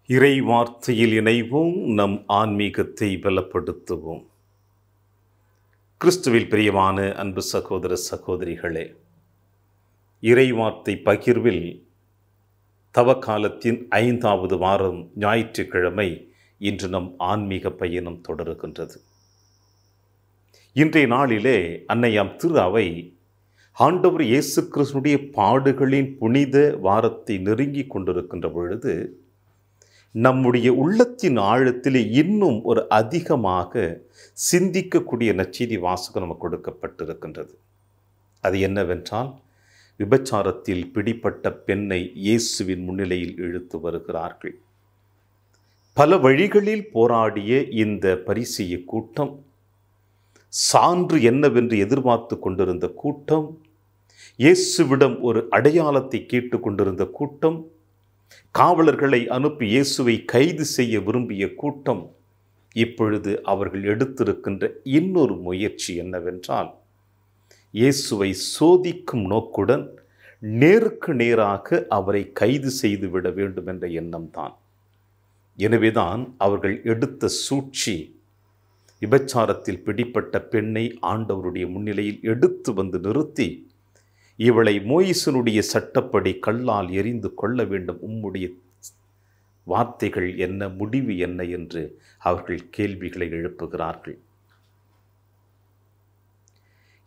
இறை வார்த்தையில் இணைவோம், நம் ஆன்மீகத்தை பலப்படுத்துவோம். கிறிஸ்துவில் பிரியமான அன்பு சகோதர சகோதரிகளே, இறை வார்த்தை பகிர்வில் தவக்காலத்தின் 5வது வாரம் ஞாயிற்றுக்கிழமை இன்று நம் ஆன்மீக பயணம் தொடருகின்றது. இன்றைய நாளிலே அன்னையாம் திரு அவை ஆண்டவர் இயேசு கிறிஸ்துடைய பாடுகளின் புனித வாரத்தை நெருங்கி கொண்டிருக்கின்ற பொழுது நம்முடைய உள்ளத்தின் ஆழத்திலே இன்னும் ஒரு அதிகமாக சிந்திக்கக்கூடிய நற்செய்தி வாசகம் நமக்கு கொடுக்கப்பட்டிருக்கின்றது. அது என்னவென்றால், விபச்சாரத்தில் பிடிப்பட்ட பெண்ணை இயேசுவின் முன்னிலையில் இழுத்து வருகிறார்கள். பல வழிகளில் போராடிய இந்த பரிசேய கூட்டம், சான்று என்னவென்று எதிர்பார்த்து கொண்டிருந்த கூட்டம், இயேசுவிடம் ஒரு அடையாளத்தை கேட்டு கொண்டிருந்த கூட்டம், காவலர்களை அனுப்பி இயேசுவை கைது செய்ய விரும்பிய கூட்டம், இப்பொழுது அவர்கள் எடுத்திருக்கின்ற இன்னொரு முயற்சி என்னவென்றால், இயேசுவை சோதிக்கும் நோக்குடன் நேருக்கு நேராக அவரை கைது செய்துவிட வேண்டும் என்ற எண்ணம்தான். எனவேதான் அவர்கள் எடுத்த சூழ்ச்சி, விபச்சாரத்தில் பிடிப்பட்ட பெண்ணை ஆண்டவருடைய முன்னிலையில் எடுத்து வந்து நிறுத்தி, இவளை மோயிசனுடைய சட்டப்படி கல்லால் எறிந்து கொள்ள வேண்டும், உம்முடைய வார்த்தைகள் என்ன, முடிவு என்ன என்று அவர்கள் கேள்விகளை எழுப்புகிறார்கள்.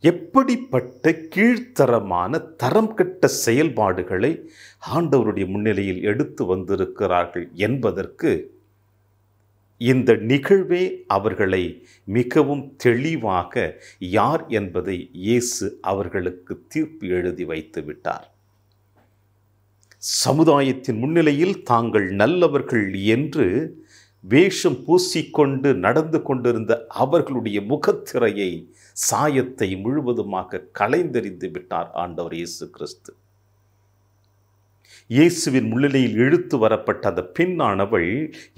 எப்படிப்பட்ட கீழ்த்தரமான தரம் கெட்ட செயல்பாடுகளை ஆண்டவருடைய முன்னிலையில் எடுத்து வந்திருக்கிறார்கள் என்பதற்கு இந்த நிகழ்வே அவர்களை மிகவும் தெளிவாக யார் என்பதை இயேசு அவர்களுக்கு தீர்ப்பு எழுதி வைத்து விட்டார். சமுதாயத்தின் முன்னிலையில் தாங்கள் நல்லவர்கள் என்று வேஷம் பூசிக்கொண்டு நடந்து கொண்டிருந்த அவர்களுடைய முகத்திரையை, சாயத்தை முழுவதுமாக களைந்தெறிந்து விட்டார் ஆண்டவர் இயேசு கிறிஸ்து. இயேசுவின் முன்னிலையில் இழுத்து வரப்பட்ட அந்த பெண்ணானவள்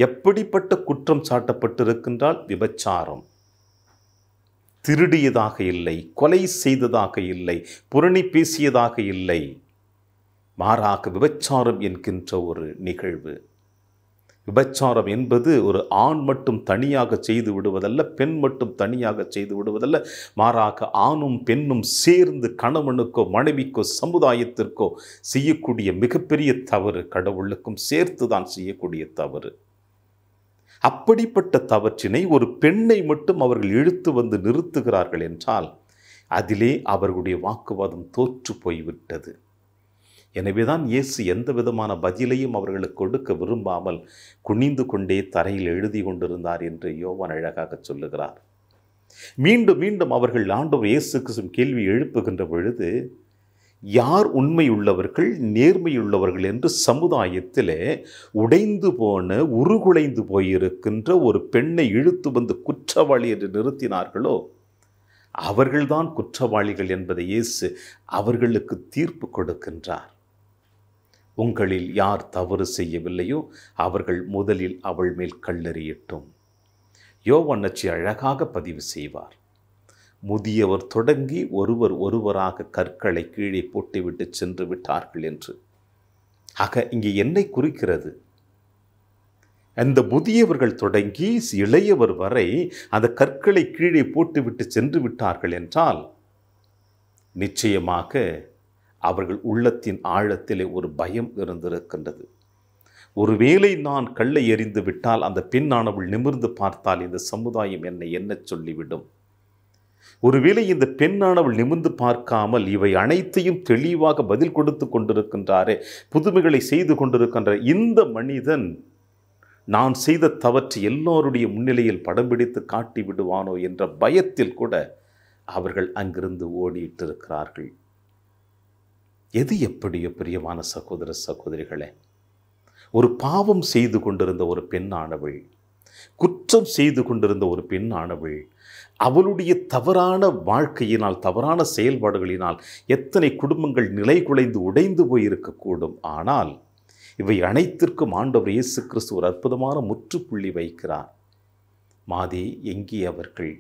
எப்படிப்பட்ட குற்றம் சாட்டப்பட்டிருக்கின்றால், விபச்சாரம், திருடியதாக இல்லை, கொலை செய்ததாக இல்லை, புரணி பேசியதாக இல்லை, மாறாக விபச்சாரம் என்கின்ற ஒரு நிகழ்வு. விபச்சாரம் என்பது ஒரு ஆண் மட்டும் தனியாக செய்து விடுவதல்ல, பெண் மட்டும் தனியாக செய்து விடுவதல்ல, மாறாக ஆணும் பெண்ணும் சேர்ந்து கணவனுக்கோ மனைவிக்கோ சமுதாயத்திற்கோ செய்யக்கூடிய மிகப்பெரிய தவறு, கடவுளுக்கும் சேர்த்து தான் செய்யக்கூடிய தவறு. அப்படிப்பட்ட தவற்றினை ஒரு பெண்ணை மட்டும் அவர்கள் இழுத்து வந்து நிறுத்துகிறார்கள் என்றால், அதிலே அவர்களுடைய வாக்குவாதம் தோற்று போய்விட்டது. எனவேதான் இயேசு எந்த விதமான பதிலையும் அவர்களுக்கு கொடுக்க விரும்பாமல் குனிந்து கொண்டே தரையில் எழுதி கொண்டிருந்தார் என்று யோவான் அழகாக சொல்லுகிறார். மீண்டும் மீண்டும் அவர்கள் ஆண்டவர் இயேசு கிறிஸ்து கேள்வி எழுப்புகின்ற பொழுது, யார் உண்மையுள்ளவர்கள், நேர்மையுள்ளவர்கள் என்று சமுதாயத்திலே உடைந்து போன, உருகுலைந்து போயிருக்கின்ற ஒரு பெண்ணை இழுத்து வந்து குற்றவாளி என்று நிறுத்தினார்களோ, அவர்கள்தான் குற்றவாளிகள் என்பதை இயேசு அவர்களுக்கு தீர்ப்பு கொடுக்கின்றார். உங்களில் யார் தவறு செய்யவில்லையோ அவர்கள் முதலில் அவள் மேல் கல்லெறியட்டும். யோவான் நற்செய்தி அழகாக பதிவு செய்வார். முதியவர் தொடங்கி ஒருவராக கற்களை கீழே போட்டுவிட்டு சென்று விட்டார்கள் என்று. ஆக இங்கே என்னை குறிக்கிறது, அந்த முதியவர்கள் தொடங்கி இளையவர் வரை அந்த கற்களை கீழே போட்டுவிட்டு சென்று விட்டார்கள் என்றால், நிச்சயமாக அவர்கள் உள்ளத்தின் ஆழத்திலே ஒரு பயம் இருந்திருக்கின்றது. ஒருவேளை நான் கல்லை எறிந்து விட்டால் அந்த பெண்ணானவள் நிமிர்ந்து பார்த்தால் இந்த சமுதாயம் என்னை என்ன சொல்லிவிடும்? ஒருவேளை இந்த பெண்ணானவள் நிமிர்ந்து பார்க்காமல் இவை அனைத்தையும் தெளிவாக பதில் கொடுத்து கொண்டிருக்கின்றாரே, புதுமைகளை செய்து கொண்டிருக்கின்ற இந்த மனிதன் நான் செய்த தவற்றை எல்லோருடைய முன்னிலையில் படம் பிடித்து காட்டி விடுவானோ என்ற பயத்தில் கூட அவர்கள் அங்கிருந்து ஓடிட்டிருக்கிறார்கள். எது எப்படியோ பிரியமான சகோதர சகோதரிகளே, ஒரு பாவம் செய்து கொண்டிருந்த ஒரு பெண்ணானவள், குற்றம் செய்து கொண்டிருந்த ஒரு பெண்ணானவள், அவளுடைய தவறான வாழ்க்கையினால், தவறான செயல்பாடுகளினால் எத்தனை குடும்பங்கள் நிலை குலைந்து உடைந்து போயிருக்கக்கூடும். ஆனால் இவை அனைத்திற்கும் ஆண்டவர் இயேசு கிறிஸ்து ஒரு அற்புதமான முற்றுப்புள்ளி வைக்கிறார். மாதே, எங்கே அவர்கள்?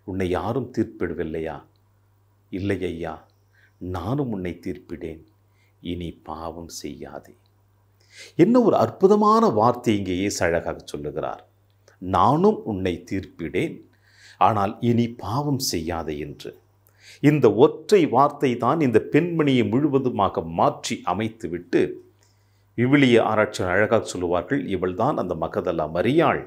உன்னை யாரும் தீர்ப்பிடவில்லையா? இல்லை ஐயா, நானும் உன்னை தீர்ப்பிடேன், இனி பாவம் செய்யாதே. என்ன ஒரு அற்புதமான வார்த்தை இங்கே இயேசு அழகாக சொல்லுகிறார். நானும் உன்னை தீர்ப்பிடேன், ஆனால் இனி பாவம் செய்யாதே என்று. இந்த ஒற்றை வார்த்தை தான் இந்த பெண்மணியை முழுவதுமாக மாற்றி அமைத்துவிட்டு விவிலிய ஆராய்ச்சியாளர் அழகாக சொல்லுவார்கள், இவள் தான் அந்த மகதலா மரியாள்.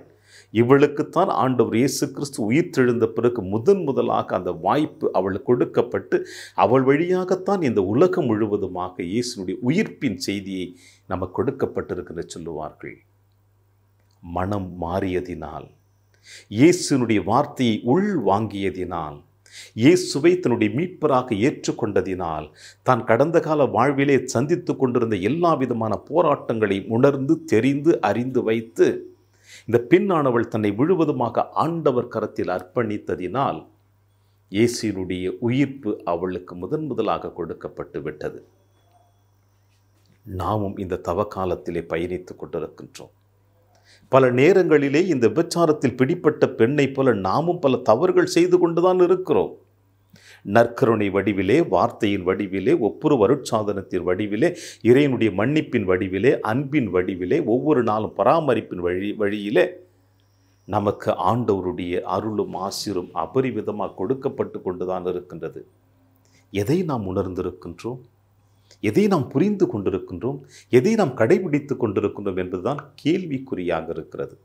இவளுக்குத்தான் ஆண்டவர் இயேசு கிறிஸ்து உயிர்த்தெழுந்த பிறகு முதலாக அந்த வாய்ப்பு அவளுக்கு கொடுக்கப்பட்டு அவள் வழியாகத்தான் இந்த உலகம் முழுவதுமாக இயேசுனுடைய உயிர்ப்பின் செய்தியை நமக்கு கொடுக்கப்பட்டிருக்கிற சொல்லுவார்கள். மனம் மாறியதினால், இயேசுனுடைய வார்த்தையை உள் வாங்கியதினால், இயேசுவை தன்னுடைய மீட்பராக ஏற்றுக்கொண்டதினால், தான் கடந்த கால வாழ்விலே சந்தித்து கொண்டிருந்த எல்லா விதமான போராட்டங்களையும் உணர்ந்து தெரிந்து அறிந்து வைத்து இந்த பெண்ணானவள் தன்னை முழுவதுமாக ஆண்டவர் கரத்தில் அர்ப்பணித்ததினால் இயேசுவினுடைய உயிர்ப்பு அவளுக்கு முதலாக கொடுக்கப்பட்டு விட்டது. நாமும் இந்த தவக்காலத்திலே பயணித்துக் கொண்டிருக்கின்றோம். பல நேரங்களிலே இந்த விபச்சாரத்தில் பிடிப்பட்ட பெண்ணை போல நாமும் பல தவறுகள் செய்து கொண்டுதான் இருக்கிறோம். நற்கருணை வடிவிலே, வார்த்தையின் வடிவிலே, ஒப்புரவு அருட்சாதனத்தின் வடிவிலே, இறைவனுடைய மன்னிப்பின் வடிவிலே, அன்பின் வடிவிலே, ஒவ்வொரு நாளும் பராமரிப்பின் வழியிலே நமக்கு ஆண்டவருடைய அருளும் ஆசீரும் அபரிவிதமாக கொடுக்கப்பட்டு கொண்டுதான் இருக்கின்றது. எதை நாம் உணர்ந்திருக்கின்றோம், எதை நாம் புரிந்து கொண்டிருக்கின்றோம், எதை நாம் கடைபிடித்து கொண்டிருக்கின்றோம் என்பதுதான் கேள்விக்குறியாக இருக்கிறது.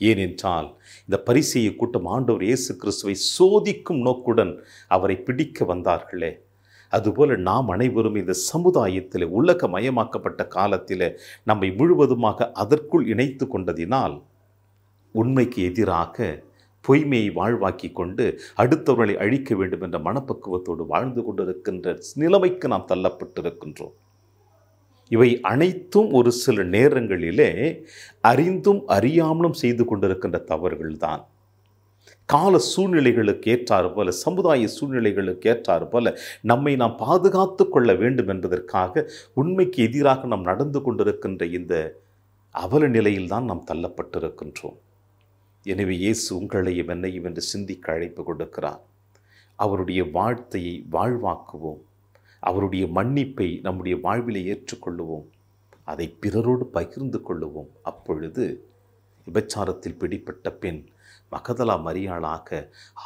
ஏனென்றால் இந்த பரிசேய கூட்டம் ஆண்டவர் இயேசு கிறிஸ்துவை சோதிக்கும் நோக்குடன் அவரை பிடிக்க வந்தார்களே, அதுபோல நாம் அனைவரும் இந்த சமுதாயத்தில் உலகமயமாக்கப்பட்ட காலத்தில் நம்மை முழுவதுமாக அதற்குள் இணைத்து கொண்டதினால் உண்மைக்கு எதிராக பொய்மையை வாழ்வாக்கி கொண்டு அடுத்தவர்களை அழிக்க வேண்டும் என்ற மனப்பக்குவத்தோடு வாழ்ந்து கொண்டிருக்கின்ற நிலைமைக்கு நாம் தள்ளப்பட்டிருக்கின்றோம். இவை அனைத்தும் ஒரு சில நேரங்களிலே அறிந்தும் அறியாமலும் செய்து கொண்டிருக்கின்ற தவறுகள்தான். கால சூழ்நிலைகளுக்கு ஏற்றாறு போல, சமுதாய சூழ்நிலைகளுக்கு ஏற்றாறு போல நம்மை நாம் பாதுகாத்து கொள்ள வேண்டும் என்பதற்காக உண்மைக்கு எதிராக நாம் நடந்து கொண்டிருக்கின்ற இந்த அவல நிலையில்தான் நாம் தள்ளப்பட்டிருக்கின்றோம். எனவே இயேசு உங்களையும் என்னையும் என்று சிந்திக்க அழைப்பு கொடுக்கிறார். அவருடைய வார்த்தையை வாழ்வாக்குவோம், அவருடைய மன்னிப்பை நம்முடைய வாழ்விலே ஏற்றுக்கொள்ளுவோம், அதை பிறரோடு பகிர்ந்து கொள்ளுவோம். அப்பொழுது விபச்சாரத்தில் பிடிப்பட்ட பெண் மகதலா மரியாளாக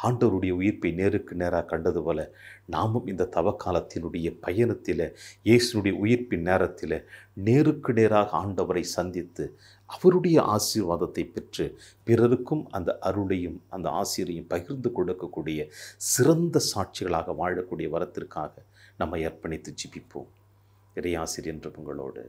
ஆண்டவருடைய உயிர்ப்பை நேருக்கு நேராக கண்டது போல நாமும் இந்த தவக்காலத்தினுடைய பயணத்தில் இயேசுனுடைய உயிர்ப்பின் நேரத்தில் நேருக்கு நேராக ஆண்டவரை சந்தித்து அவருடைய ஆசீர்வாதத்தை பெற்று பிறருக்கும் அந்த அருளையும் அந்த ஆசீரையும் பகிர்ந்து கொடுக்கக்கூடிய சிறந்த சாட்சிகளாக வாழக்கூடிய வரத்திற்காக நம்மை அர்ப்பணித்து ஜெபிப்போம். இறையாசிரியர் என்று உங்களோடு